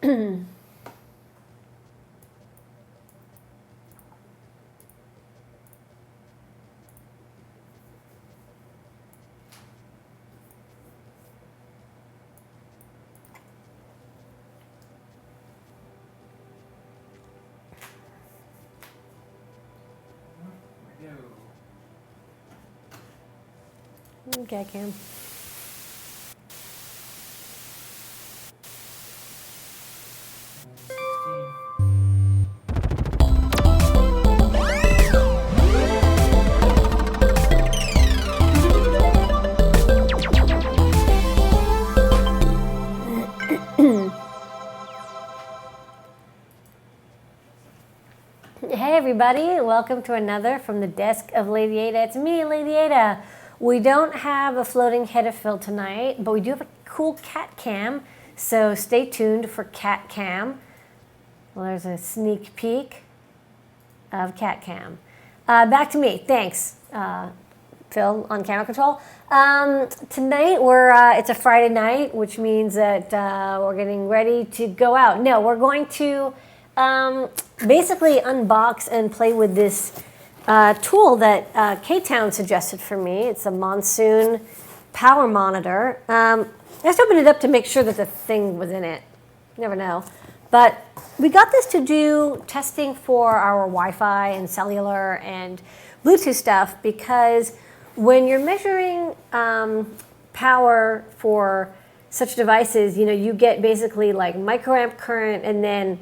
Okay, Cam. Hey everybody, welcome to another from the desk of Lady Ada. It's me, Lady Ada. We don't have a floating header fill tonight, but we do have a cool cat cam, so stay tuned for cat cam. Well, there's a sneak peek of cat cam. Back to me, thanks, Phil on camera control. Tonight it's a Friday night, which means that we're getting ready to go out. No, we're going to basically unbox and play with this tool that K-Town suggested for me. It's a Monsoon power monitor. I just opened it up to make sure that the thing was in it. You never know. But we got this to do testing for our Wi-Fi and cellular and Bluetooth stuff, because when you're measuring power for such devices, you know, you get basically like microamp current and then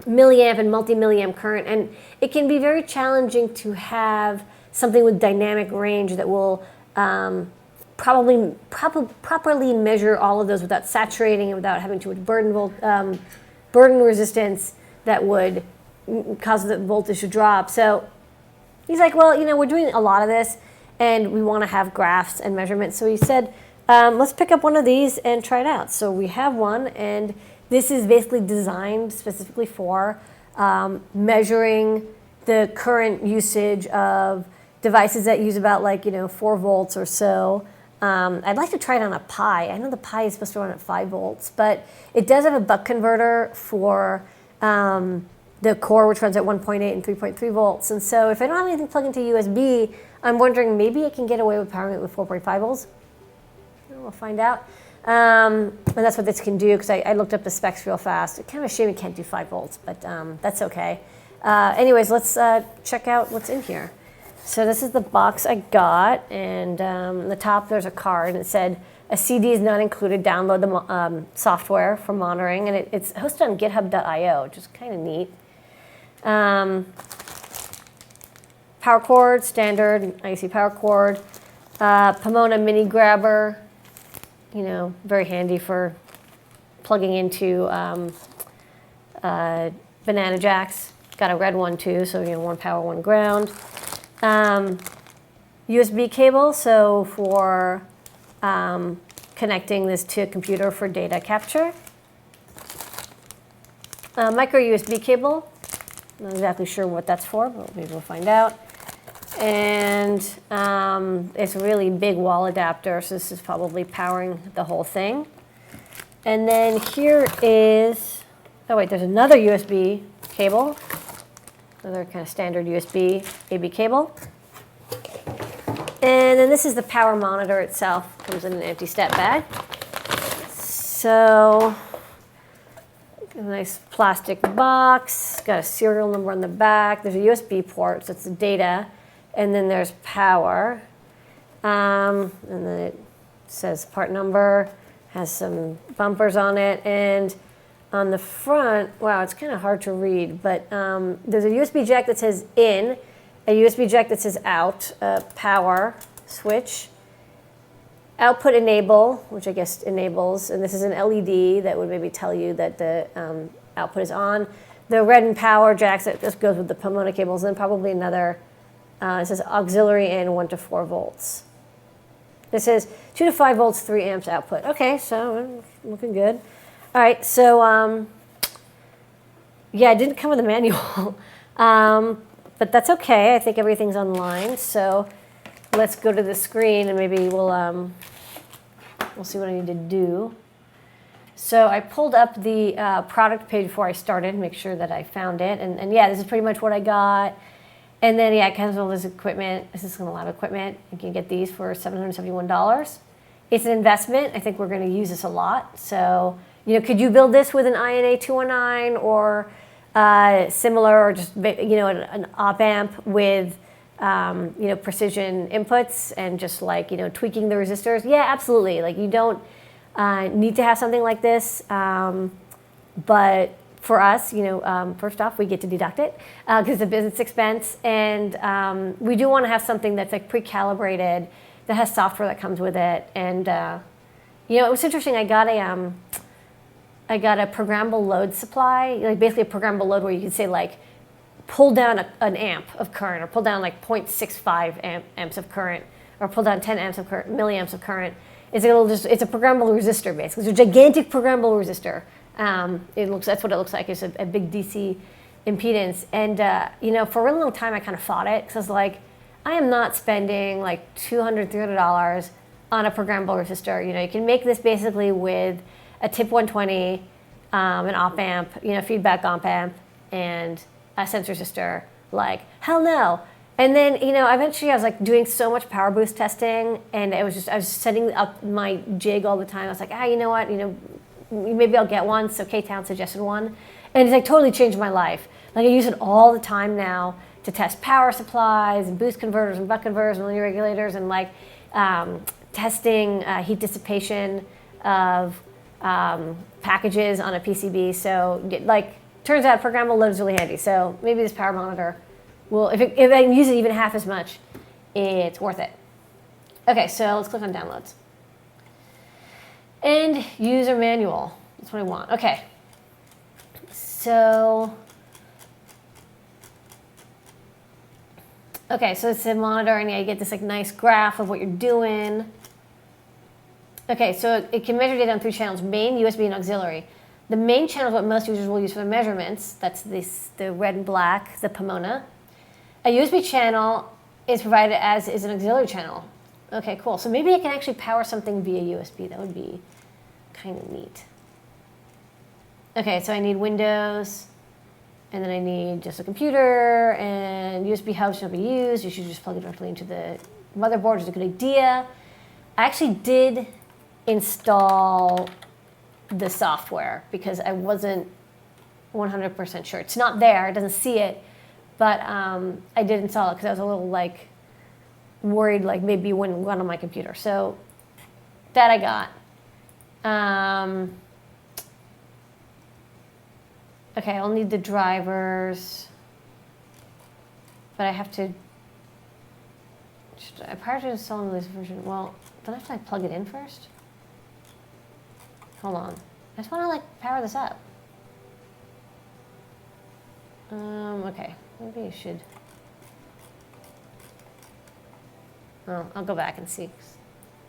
milliamp and multi-milliamp current, and it can be very challenging to have something with dynamic range that will properly measure all of those without saturating and without having too much burden resistance that would cause the voltage to drop. So he's like, well, you know, we're doing a lot of this and we want to have graphs and measurements. So he said, let's pick up one of these and try it out. So we have one, and this is basically designed specifically for measuring the current usage of devices that use about 4 volts or so. I'd like to try it on a Pi. I know the Pi is supposed to run at 5 volts, but it does have a buck converter for the core, which runs at 1.8 and 3.3 volts. And so if I don't have anything plugged into USB, I'm wondering maybe I can get away with powering it with 4.5 volts. We'll find out. And that's what this can do, because I looked up the specs real fast. It's kind of a shame it can't do 5 volts, but that's okay. Anyways, let's check out what's in here. So this is the box I got, and on the top there's a card, and it said, a CD is not included, download the software for monitoring, and it's hosted on github.io, which is kind of neat. Power cord, standard IC power cord. Pomona mini grabber. You know, very handy for plugging into banana jacks. Got a red one too, so you know, one power, one ground. USB cable, so for connecting this to a computer for data capture. Micro USB cable. Not exactly sure what that's for, but maybe we'll find out. And it's a really big wall adapter, so this is probably powering the whole thing. And then here is, oh wait, there's another USB cable, another kind of standard USB AB cable. And then this is the power monitor itself, comes in an empty step bag. So, a nice plastic box, got a serial number on the back, there's a USB port, so it's the data. And then there's power, and then it says part number, has some bumpers on it, and on the front, wow, it's kind of hard to read, but there's a USB jack that says in, a USB jack that says out, power switch, output enable, which I guess enables, and this is an LED that would maybe tell you that the output is on. The red and power jacks, that just goes with the Pomona cables, and probably another. It says auxiliary in 1 to 4 volts. This says 2 to 5 volts, 3 amps output. Okay, so looking good. All right, so yeah, it didn't come with a manual, but that's okay. I think everything's online. So let's go to the screen and maybe we'll see what I need to do. So I pulled up the product page before I started, make sure that I found it. And yeah, this is pretty much what I got. And then, yeah, it comes with all this equipment. This is a lot of equipment. You can get these for $771. It's an investment. I think we're going to use this a lot. So, could you build this with an INA 219 or similar, or just, an op amp with, precision inputs and just like, tweaking the resistors? Yeah, absolutely. Like, you don't need to have something like this. But for us, first off, we get to deduct it because it's a business expense. And we do want to have something that's like pre-calibrated, that has software that comes with it. And, it was interesting. I got a programmable load supply, like basically a programmable load where you can say like, pull down an amp of current, or pull down like 0.65 amps of current, or pull down 10 amps of current, milliamps of current. It's a programmable resistor basically. It's a gigantic programmable resistor. That's what it looks like. It's a big DC impedance. And, for a really long time I kind of fought it because I was like, I am not spending like $200, $300 on a programmable resistor. You can make this basically with a tip 120, an op amp, feedback op amp, and a sense resistor. Like, hell no. And then, eventually I was like doing so much power boost testing, and I was setting up my jig all the time. I was like, you know what, maybe I'll get one. So K-Town suggested one, and it's like totally changed my life. Like I use it all the time now to test power supplies and boost converters and buck converters and linear regulators, and like testing heat dissipation of packages on a PCB. So like, turns out programmable load is really handy. So maybe this power monitor will, if I can use it even half as much, it's worth it. Okay, so let's click on downloads. And user manual, that's what I want. Okay, so it's a monitor, and you get this like nice graph of what you're doing. Okay, so it can measure data on 3 channels: main, USB, and auxiliary. The main channel is what most users will use for the measurements. That's the red and black, the Pomona. A USB channel is provided as is an auxiliary channel. Okay, cool. So maybe I can actually power something via USB. That would be kind of neat. Okay, so I need Windows, and then I need just a computer, and USB hubs should be used. You should just plug it directly into the motherboard, which is a good idea. I actually did install the software because I wasn't 100% sure. It's not there, it doesn't see it, but I did install it because I was a little like worried like maybe it wouldn't run on my computer. So that I got. Okay, I'll need the drivers, but I have to, prior to installing this version, well, don't I have to like plug it in first? Hold on. I just want to like power this up. Okay, maybe you should. Oh, I'll go back and see.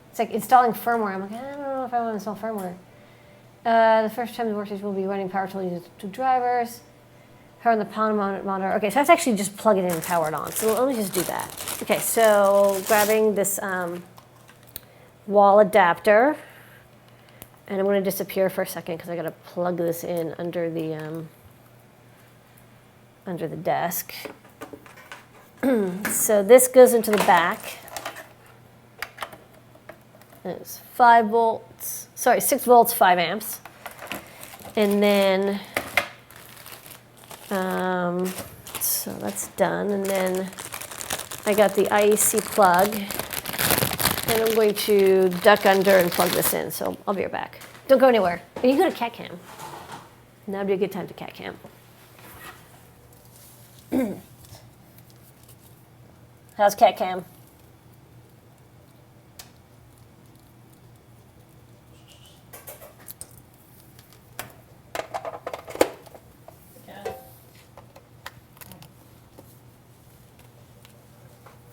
It's like installing firmware. I'm like, I don't know if I want to install firmware. The first time the workstation will be running power tool uses 2 drivers. Power on the power monitor. Okay, so I have to actually just plug it in and power it on. So let me just do that. Okay, so grabbing this wall adapter. And I'm going to disappear for a second because I got to plug this in under the desk. So this goes into the back. It's 6 volts, 5 amps. And then, so that's done. And then I got the IEC plug. And I'm going to duck under and plug this in, so I'll be right back. Don't go anywhere. And you go to cat cam. Now would be a good time to cat cam. How's cat cam?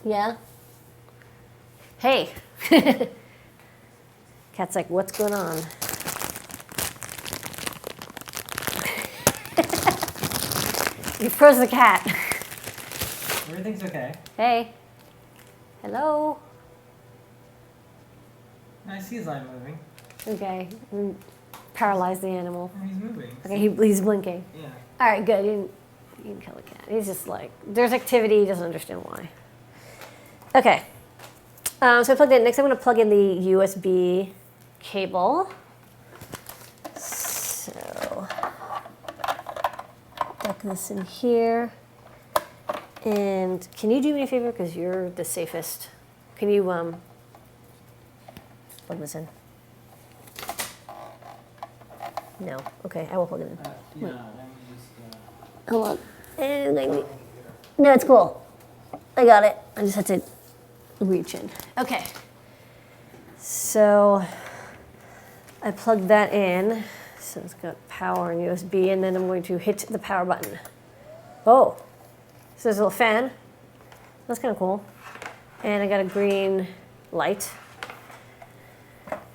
Yeah? Hey. Cat's like, what's going on? You froze the cat. Everything's okay. Hey. Hello. I see his eye moving. Okay. paralyze the animal. Oh, he's moving. Okay, he's blinking. Yeah. All right, good. You can kill the cat. He's just like, there's activity, he doesn't understand why. Okay. So I plugged in. Next, I'm going to plug in the USB cable. So, plug this in here. And can you do me a favor? Because you're the safest. Can you plug this in? No. Okay, I will plug it in. Yeah, let me just... Hold on. And no, it's cool. I got it. I just had to reach in. Okay. So I plugged that in. So it's got power and USB, and then I'm going to hit the power button. Oh, so there's a little fan. That's kind of cool. And I got a green light.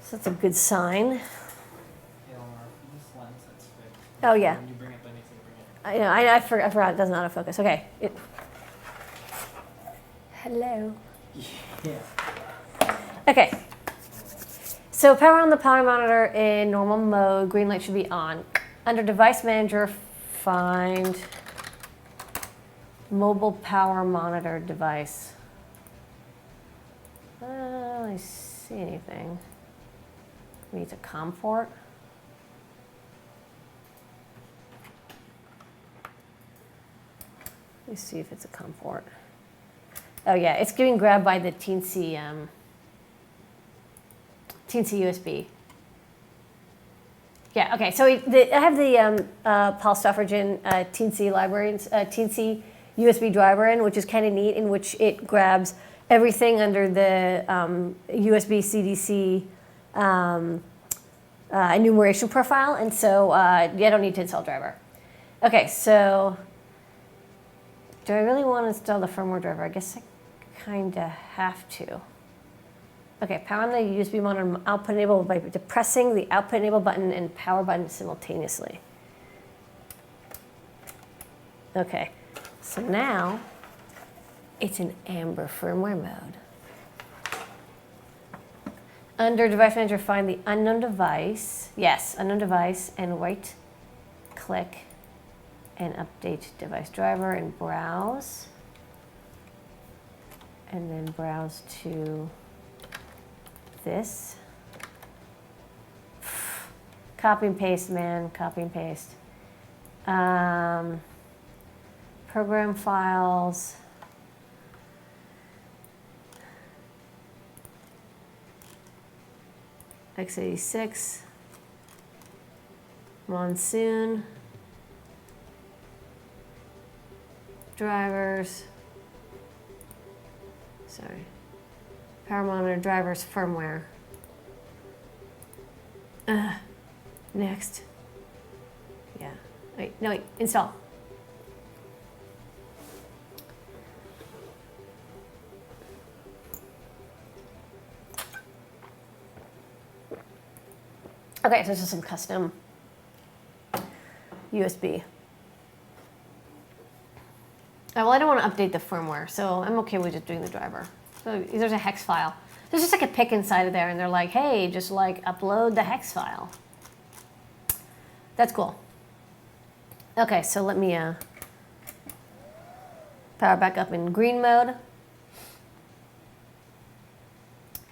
So that's a good sign. Yeah, this lens that's fixed. Oh, yeah. When you bring it, then you can bring it. I forgot it doesn't autofocus. Okay. Hello. Yeah. Okay. So power on the power monitor in normal mode. Green light should be on. Under Device Manager, find Mobile Power Monitor Device. I don't really see anything. Maybe it's a COM port. Let me see if it's a COM port. Oh yeah, it's getting grabbed by the teensy USB. Yeah, okay, so I have the Paul Stoffridgen teensy libraries, teensy USB driver in, which is kind of neat, in which it grabs everything under the USB CDC enumeration profile, and so I don't need to install driver. Okay, so do I really want to install the firmware driver? I guess I kind of have to. Okay, power on the USB monitor output enable by depressing the output enable button and power button simultaneously. Okay, so now it's in Amber firmware mode. Under Device Manager, find the unknown device. Yes, unknown device, and right click and update device driver and browse. And then browse to this. Copy and paste, man, copy and paste. Program files. x86. Monsoon. Drivers. Sorry. Power monitor drivers firmware. Next. Yeah. Wait, install. Okay, so this is some custom USB. Well, I don't want to update the firmware, so I'm okay with just doing the driver. So there's a hex file. There's just like a pic inside of there, and they're like, hey, just like upload the hex file. That's cool. Okay, so let me power back up in green mode.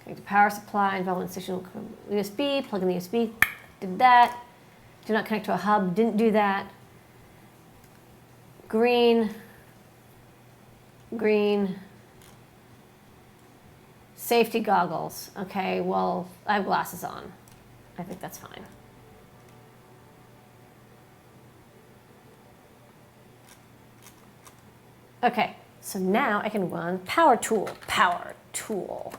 Connect to power supply, involvement station USB, plug in the USB, did that. Do not connect to a hub, didn't do that. Green. Green. Safety goggles. Okay, well, I have glasses on. I think that's fine. Okay, so now I can run power tool. Power tool.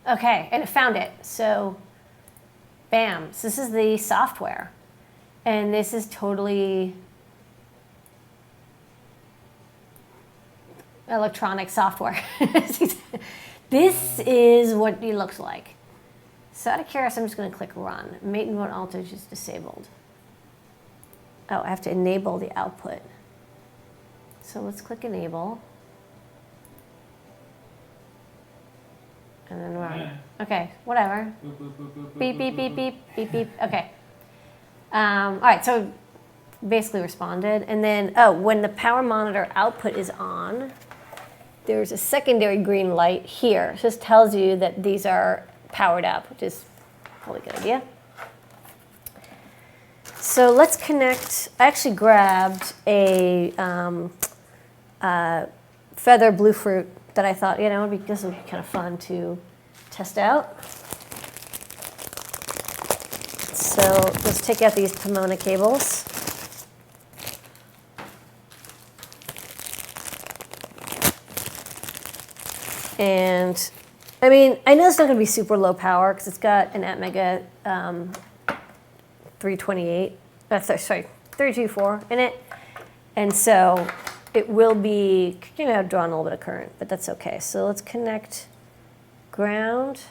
Okay, and it found it. So, bam. So this is the software. And this is totally electronic software. This is what it looks like. So out of curiosity, I'm just going to click run. Mate mode voltage is disabled. Oh, I have to enable the output. So let's click enable. And then we're okay, whatever. Boop, boop, boop, boop, Beep, boop, beep, boop, beep, boop. beep, beep, beep. Okay. All right, so basically responded. And then, oh, when the power monitor output is on, there's a secondary green light here. So this tells you that these are powered up, which is probably a good idea. So let's connect. I actually grabbed a feather blue fruit that I thought, this would be kind of fun to test out. So let's take out these Pomona cables. And I mean, I know it's not going to be super low power because it's got an Atmega 328, 324 in it. And so it will be, drawing a little bit of current, but that's okay. So let's connect ground,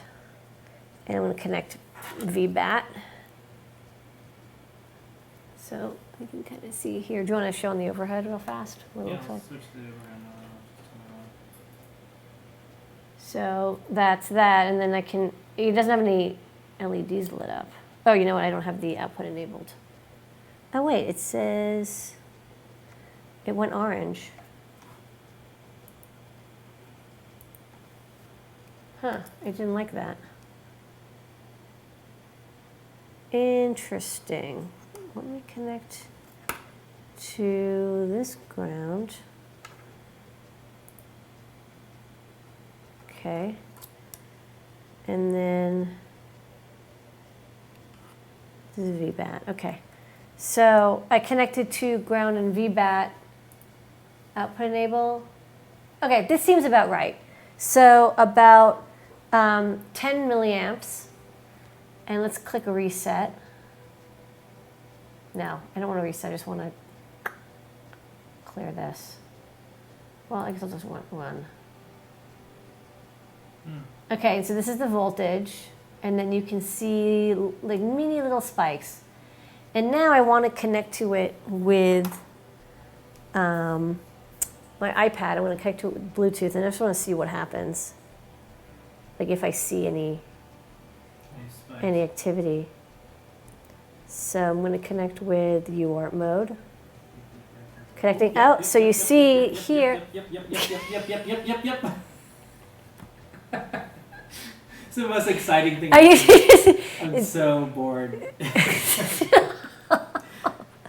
and I'm going to connect VBAT. So you can kind of see here. Do you want to show on the overhead real fast what it looks like? Switch the overhead on. So that's that, and then it doesn't have any LEDs lit up. Oh, you know what, I don't have the output enabled. Oh wait, it says it went orange. Huh, I didn't like that. Interesting. Let me connect to this ground. Okay. And then this is VBAT. Okay. So I connected to ground and VBAT. Output enable. Okay, this seems about right. So about 10 milliamps. And let's click a reset. No, I don't want to reset. I just want to clear this. Well, I guess I'll just want one. Okay, so this is the voltage, and then you can see like mini little spikes. And now I want to connect to it with my iPad. I want to connect to it with Bluetooth, and I just want to see what happens. Like if I see any activity. So I'm going to connect with UART mode. Connecting out, so you see here. Yep. It's the most exciting thing. I'm so bored. It's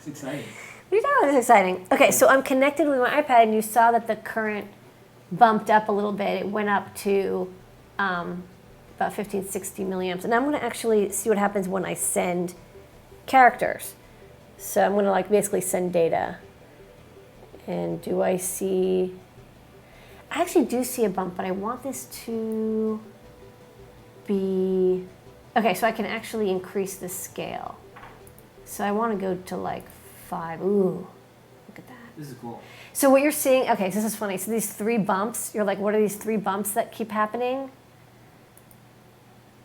exciting. What are you talking about? It's exciting. Okay, so I'm connected with my iPad, and you saw that the current bumped up a little bit. It went up to about 15, 60 milliamps. And I'm going to actually see what happens when I send characters. So I'm going to basically send data. And do I see... I actually do see a bump, but I want this to be... Okay, so I can actually increase the scale. So I want to go to 5. Ooh, look at that. This is cool. So what you're seeing... Okay, so this is funny. So these 3 bumps, you're like, what are these 3 bumps that keep happening?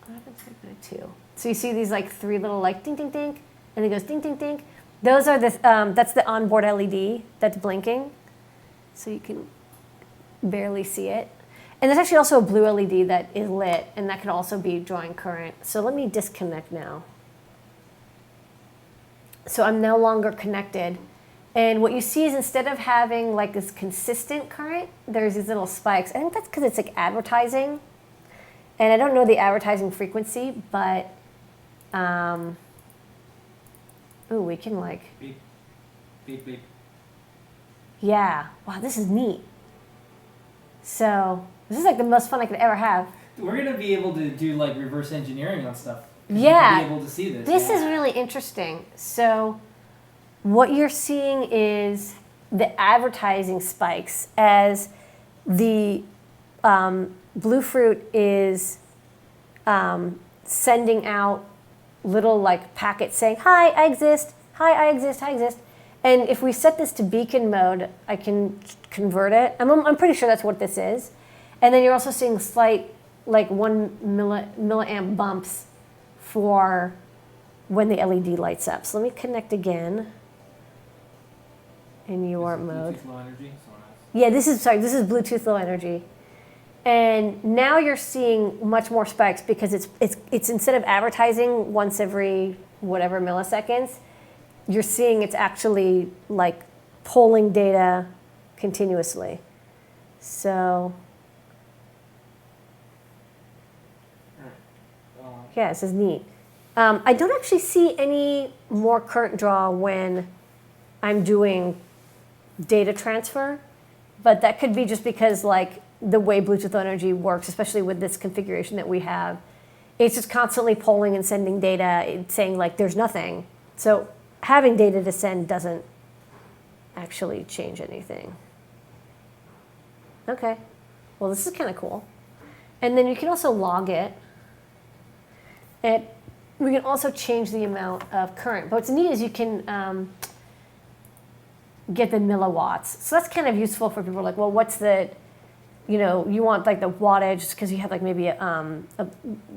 What happens if I put a 2? So you see these 3 little ding, ding, ding, and it goes ding, ding, ding. Those are the... that's the onboard LED that's blinking. So you can... barely see it. And there's actually also a blue LED that is lit, and that could also be drawing current. So let me disconnect now. So I'm no longer connected. And what you see is instead of having this consistent current, there's these little spikes. I think that's because it's advertising. And I don't know the advertising frequency, but ooh, we can Beep. Beep, beep. Yeah. Wow, this is neat. So this is the most fun I could ever have. We're going to be able to do reverse engineering on stuff. Yeah. You'll be able to see this. This is really interesting. So what you're seeing is the advertising spikes as the Blue Fruit is sending out little packets saying, hi, I exist, hi, I exist, hi, I exist. And if we set this to beacon mode, I can convert it. I'm pretty sure that's what this is. And then you're also seeing slight 1 milliamp bumps for when the LED lights up. So let me connect again in UART mode. Bluetooth low energy. Yeah, this is Bluetooth low energy. And now you're seeing much more spikes because it's instead of advertising once every whatever milliseconds, you're seeing it's actually like pulling data continuously. So yeah, this is neat. I don't actually see any more current draw when I'm doing data transfer, but that could be just because like the way Bluetooth Low Energy works, especially with this configuration that we have, it's just constantly polling and sending data. It's saying like there's nothing. So having data to send doesn't actually change anything. Okay, well this is kind of cool. And then you can also log it. And we can also change the amount of current. But what's neat is you can get the milliwatts. So that's kind of useful for people like, well, what's the, you want like the wattage because you have like maybe a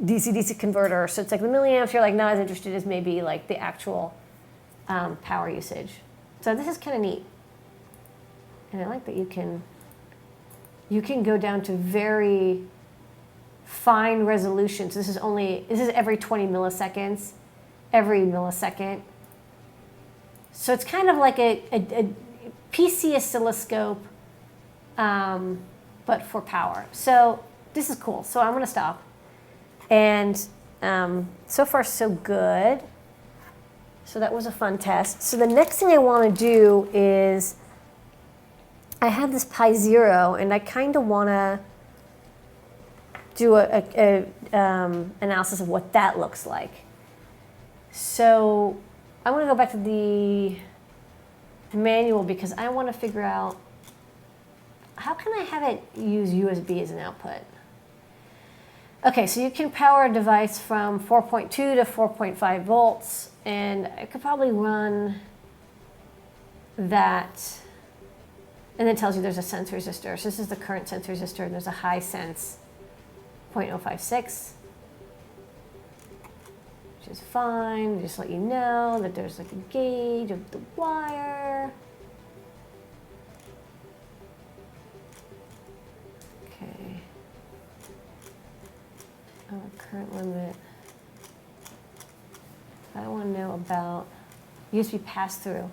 DC-DC converter. So it's like the milliamps, you're like not as interested as maybe like the actual power usage. So this is kind of neat. And I like that you can go down to very fine resolution. So this is every 20 milliseconds, every millisecond. So it's kind of like a PC oscilloscope, but for power. So this is cool. So I'm going to stop. And so far, so good. So that was a fun test. So the next thing I want to do is I have this Pi Zero, and I kind of want to do a analysis of what that looks like. So I want to go back to the manual because I want to figure out how can I have it use USB as an output. Okay, so you can power a device from 4.2 to 4.5 volts, and I could probably run that, and then it tells you there's a sense resistor. So this is the current sense resistor, and there's a high sense 0.056, which is fine. Just let you know that there's like a gauge of the wire. Okay. Oh, current limit. I want to know about USB pass-through.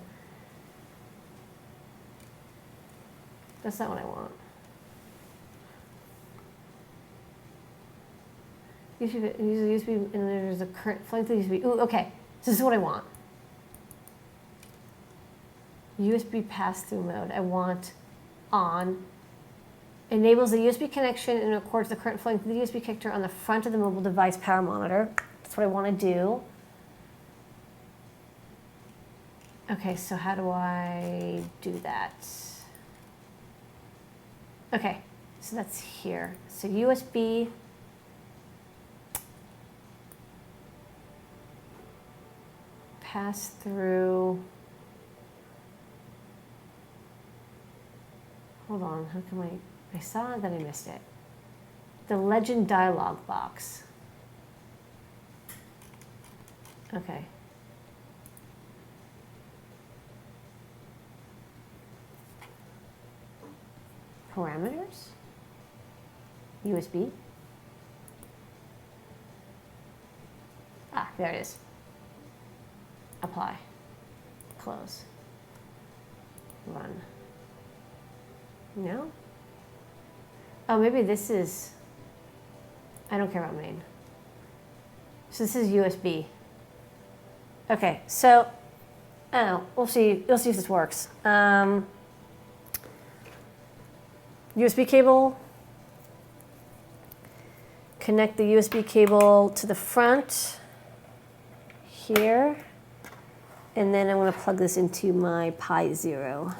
That's not what I want. Use USB, and there's a current flowing through USB. Ooh, okay. So this is what I want. USB pass-through mode. I want on. Enables the USB connection and records the current flowing through the USB connector on the front of the mobile device power monitor. That's what I want to do. Okay, so how do I do that? Okay, so that's here. So USB. Pass through. Hold on, how come I saw it, then I missed it. The legend dialog box. Okay. Parameters. USB. Ah, there it is. Apply. Close. Run. No? Oh, maybe this is, I don't care about main. So this is USB. Okay, so, I don't know, we'll see if this works. USB cable. Connect the USB cable to the front here. And then I'm going to plug this into my Pi Zero.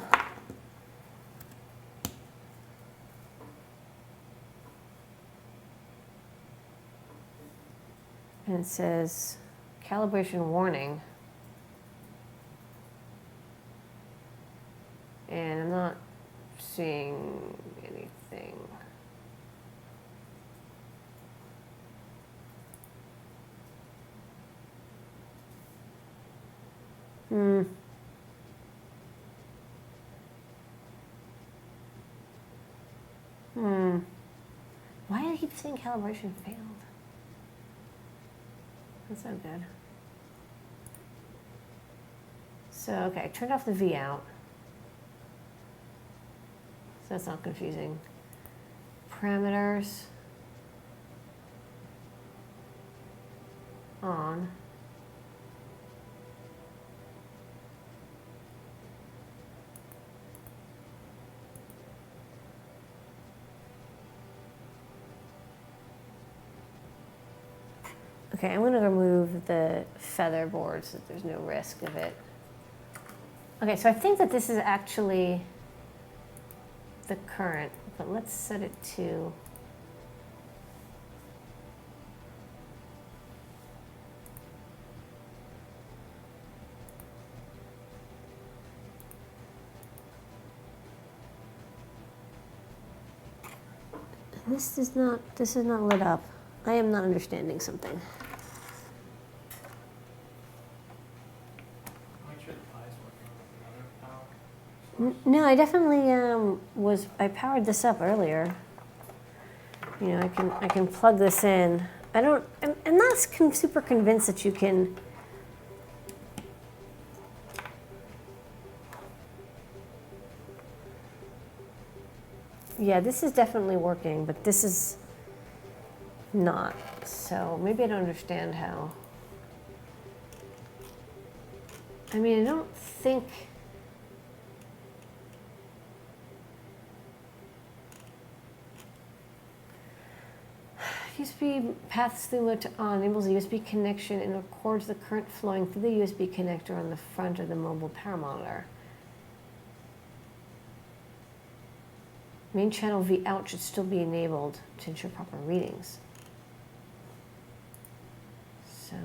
And it says calibration warning. And I'm not seeing anything. Why do I keep saying calibration failed? That's not good. So, okay, I turned off the V out. So that's not confusing. Parameters. On. Okay, I'm going to remove the feather board so that there's no risk of it. Okay, so I think that this is actually the current, but let's set it to this is not lit up. I am not understanding something. No, I definitely I powered this up earlier. You know, I can plug this in. I'm not super convinced that you can. Yeah, this is definitely working, but this is not. So maybe I don't understand how. I mean, I don't think. USB path slew mode to on enables a USB connection and records the current flowing through the USB connector on the front of the mobile power monitor. Main channel V out should still be enabled to ensure proper readings. So.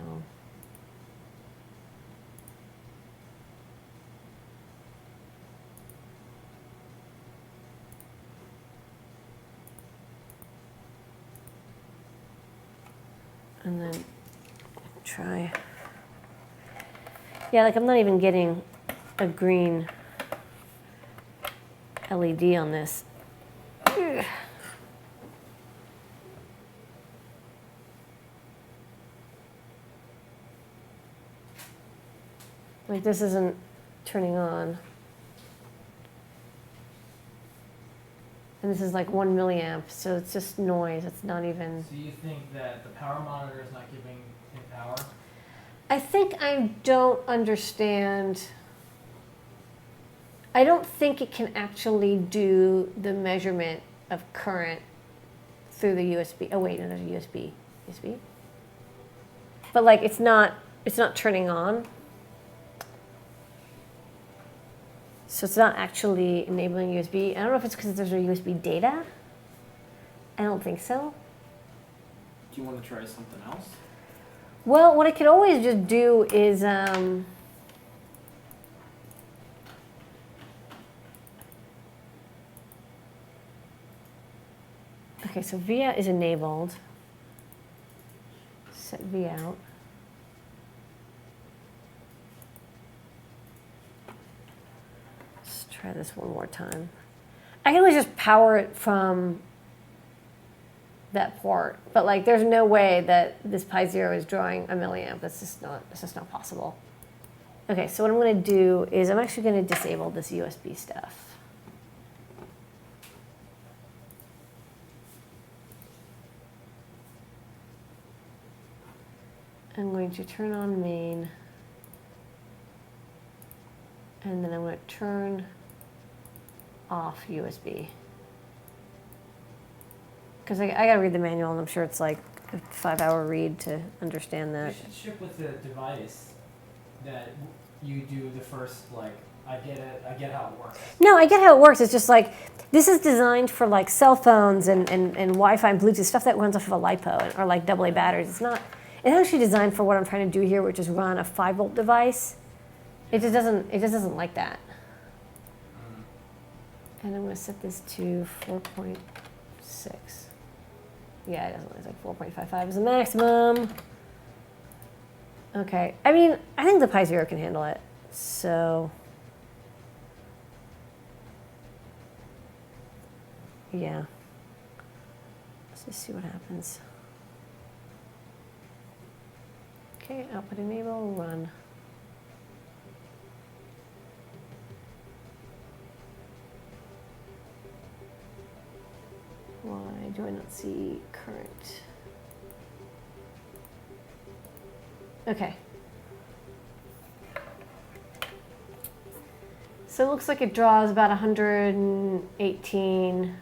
And then try. Yeah, like I'm not even getting a green LED on this. Ugh. Like this isn't turning on. And this is like 1 milliamp, so it's just noise. It's not even. So you think that the power monitor is not giving it power? I think I don't understand. I don't think it can actually do the measurement of current through the USB. Oh wait, no, there's a USB. USB? But like it's not turning on. So it's not actually enabling USB. I don't know if it's because there's no USB data. I don't think so. Do you want to try something else? Well, what I could always just do is okay, so V out is enabled. Set V out. Let's try this one more time. I can always just power it from that port, but like there's no way that this Pi Zero is drawing a milliamp. That's just not possible. Okay, so what I'm going to do is I'm actually going to disable this USB stuff. I'm going to turn on main, and then I'm going to turn off USB. Because I got to read the manual, and I'm sure it's like a 5-hour read to understand that. You should ship with the device that you do the first, like, I get it, I get how it works. No, I get how it works. It's just like, this is designed for like cell phones and Wi-Fi and Bluetooth, stuff that runs off of a LiPo or like AA batteries. It's actually designed for what I'm trying to do here, which is run a 5-volt device. It just doesn't like that. And I'm going to set this to 4.6. Yeah, it doesn't. It's like 4.55 is the maximum. Okay. I mean, I think the Pi Zero can handle it. So, yeah. Let's Just see what happens. Okay, output enable, run. Why do I not see current? Okay. So it looks like it draws about 118,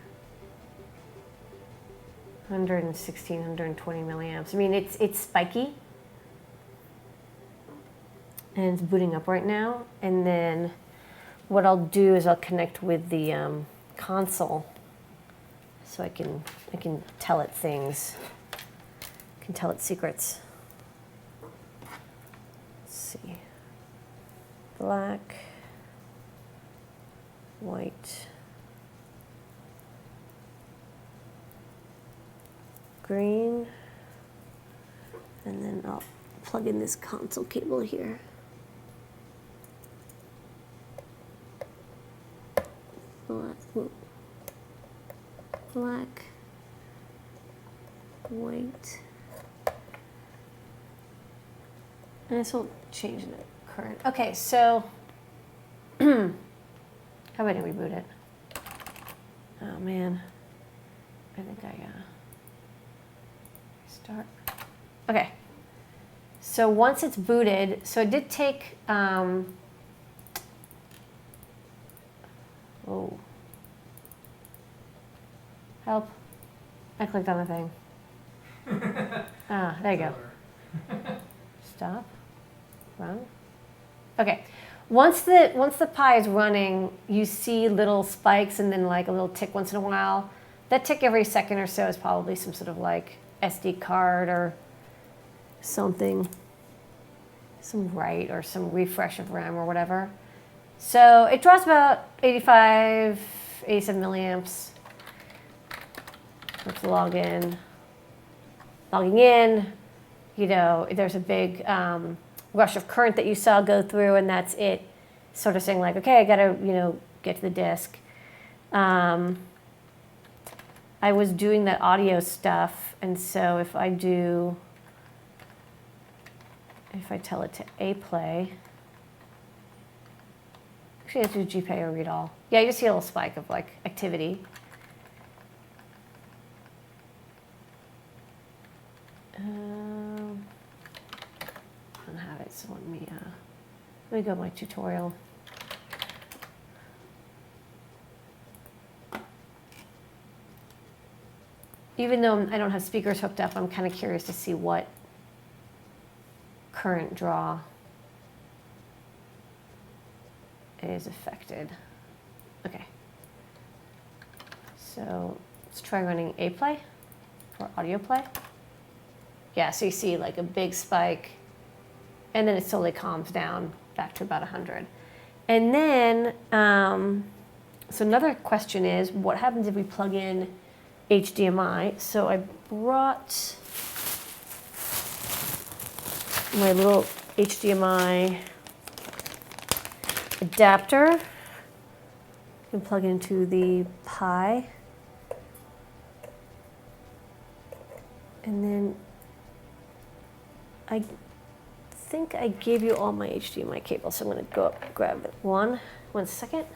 116, 120 milliamps. I mean, it's spiky. And it's booting up right now. And then what I'll do is I'll connect with the console so I can tell it things. I can tell it secrets. Let's see. Black, white, green, and then I'll plug in this console cable here. Black, white, and this will change the current. Okay, so how about I reboot it? Oh man, I think I start. Okay, so once it's booted, so it did take. Oh. Help. I clicked on the thing. There you go. Stop. Run. Okay. Once the Pi is running, you see little spikes and then like a little tick once in a while. That tick every second or so is probably some sort of like SD card or something. Some write or some refresh of RAM or whatever. So it draws about 85, 87 milliamps. Let's log in. Logging in, you know, there's a big rush of current that you saw go through, and that's it. Sort of saying like, okay, I gotta, you know, get to the disk. I was doing that audio stuff, and so if I tell it to A play, actually I have to do GPay or read all. Yeah, you just see a little spike of like activity. I don't have it, so let me go to my tutorial. Even though I don't have speakers hooked up, I'm kind of curious to see what current draw is affected. Okay. So let's try running A play or audio play. Yeah, so you see like a big spike, and then it slowly calms down back to about 100. And then, so another question is, what happens if we plug in HDMI? So I brought my little HDMI adapter. You can plug into the Pi. And then I think I gave you all my HDMI cables, so I'm going to go up and grab it. One second.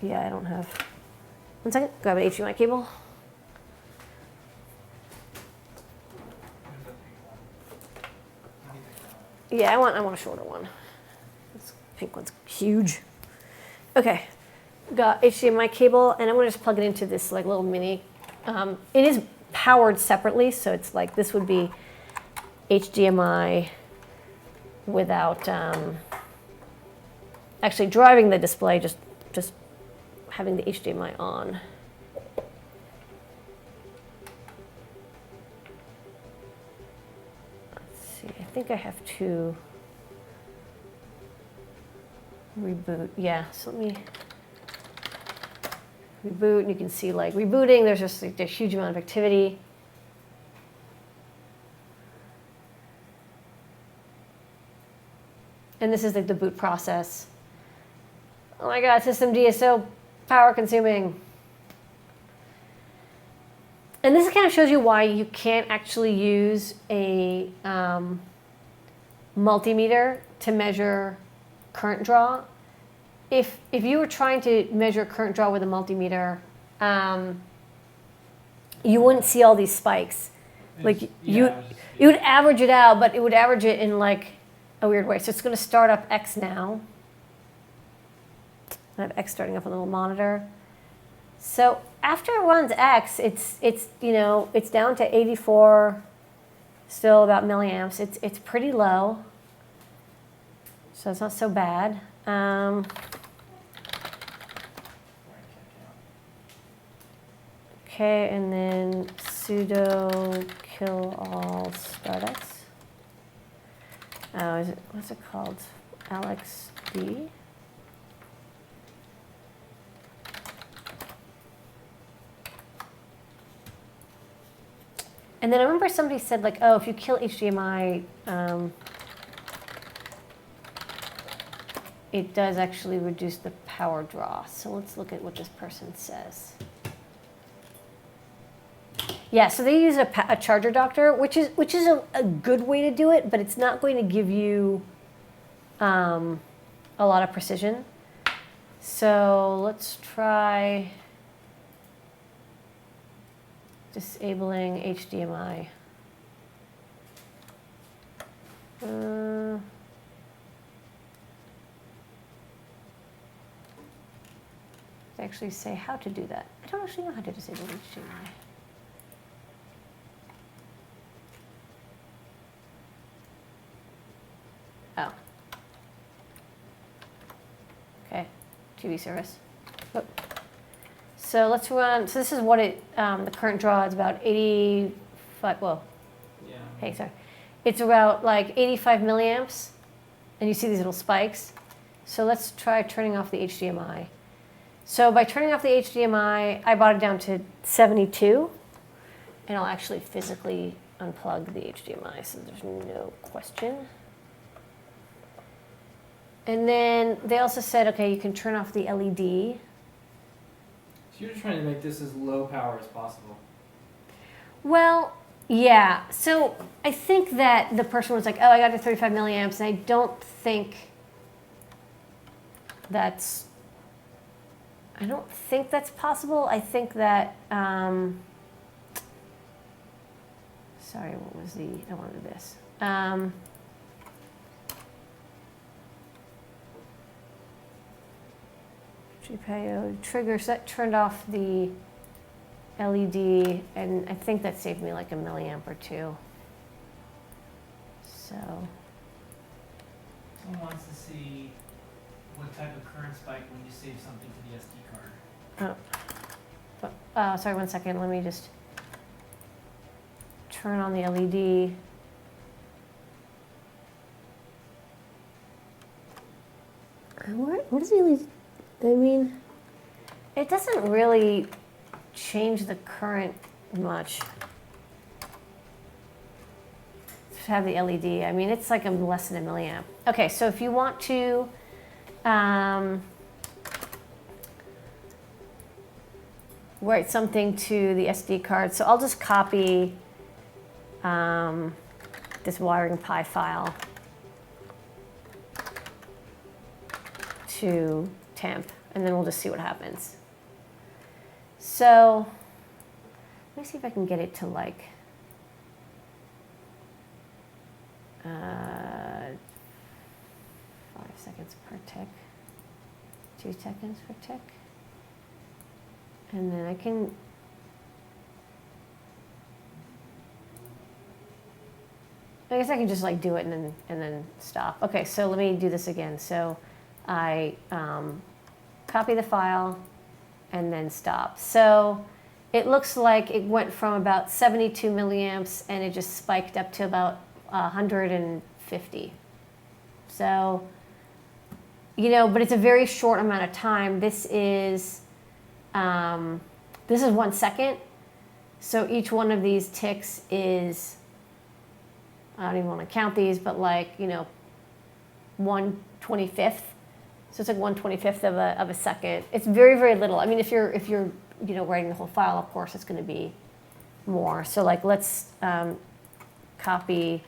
Yeah, I don't have. 1 second, grab an HDMI cable. Yeah, I want a shorter one. This pink one's huge. Okay, got HDMI cable, and I'm going to just plug it into this like little mini. It is powered separately, so it's like this would be HDMI without actually driving the display, just having the HDMI on. Let's see, I think I have to reboot. Yeah, so let me reboot, and you can see like rebooting, there's just like a huge amount of activity. And this is like the boot process. Oh my God, systemd is so power consuming. And this kind of shows you why you can't actually use a multimeter to measure current draw. If you were trying to measure current draw with a multimeter, you wouldn't see all these spikes. Like you would average it out, but it would average it in like a weird way. So it's going to start up X now. I have X starting up on the little monitor. So after it runs X, it's down to 84, still about milliamps. It's pretty low, so it's not so bad. Okay, and then sudo kill all startups. Oh, what's it called? LXD. And then I remember somebody said, like, oh, if you kill HDMI, it does actually reduce the power draw. So let's look at what this person says. Yeah, so they use a charger doctor, which is a good way to do it, but it's not going to give you a lot of precision. So let's try disabling HDMI. They actually say how to do that. I don't actually know how to disable HDMI. Oh. Okay, TV service. Oh. So let's run, so this is what the current draw is about 85, whoa. Yeah. Hey, sorry. It's about like 85 milliamps, and you see these little spikes. So let's try turning off the HDMI. So by turning off the HDMI, I brought it down to 72, and I'll actually physically unplug the HDMI, so there's no question. And then they also said, okay, you can turn off the LED. So you're trying to make this as low power as possible. Well, yeah. So I think that the person was like, oh, I got to 35 milliamps, and I don't think that's possible. I think that, sorry, what was I wanted this. GPIO trigger, so that turned off the LED, and I think that saved me like a milliamp or two. So. Someone wants to see what type of current spike when you save something to the SD card. Sorry, 1 second. Let me just turn on the LED. What is the LED? I mean, it doesn't really change the current much to have the LED. I mean, it's like less than a milliamp. Okay, so if you want to write something to the SD card, so I'll just copy this wiring pi file to temp, and then we'll just see what happens. So let me see if I can get it to like 5 seconds per tick, 2 seconds per tick, and then I can just like do it and then stop. Okay, so let me do this again. So I copy the file and then stop. So it looks like it went from about 72 milliamps and it just spiked up to about 150. So, but it's a very short amount of time. This is 1 second. So each one of these ticks is, I don't even want to count these, but like, 1/25th. So it's like 1/25th of a second. It's very, very little. I mean, if you're writing the whole file, of course, it's going to be more. So like let's copy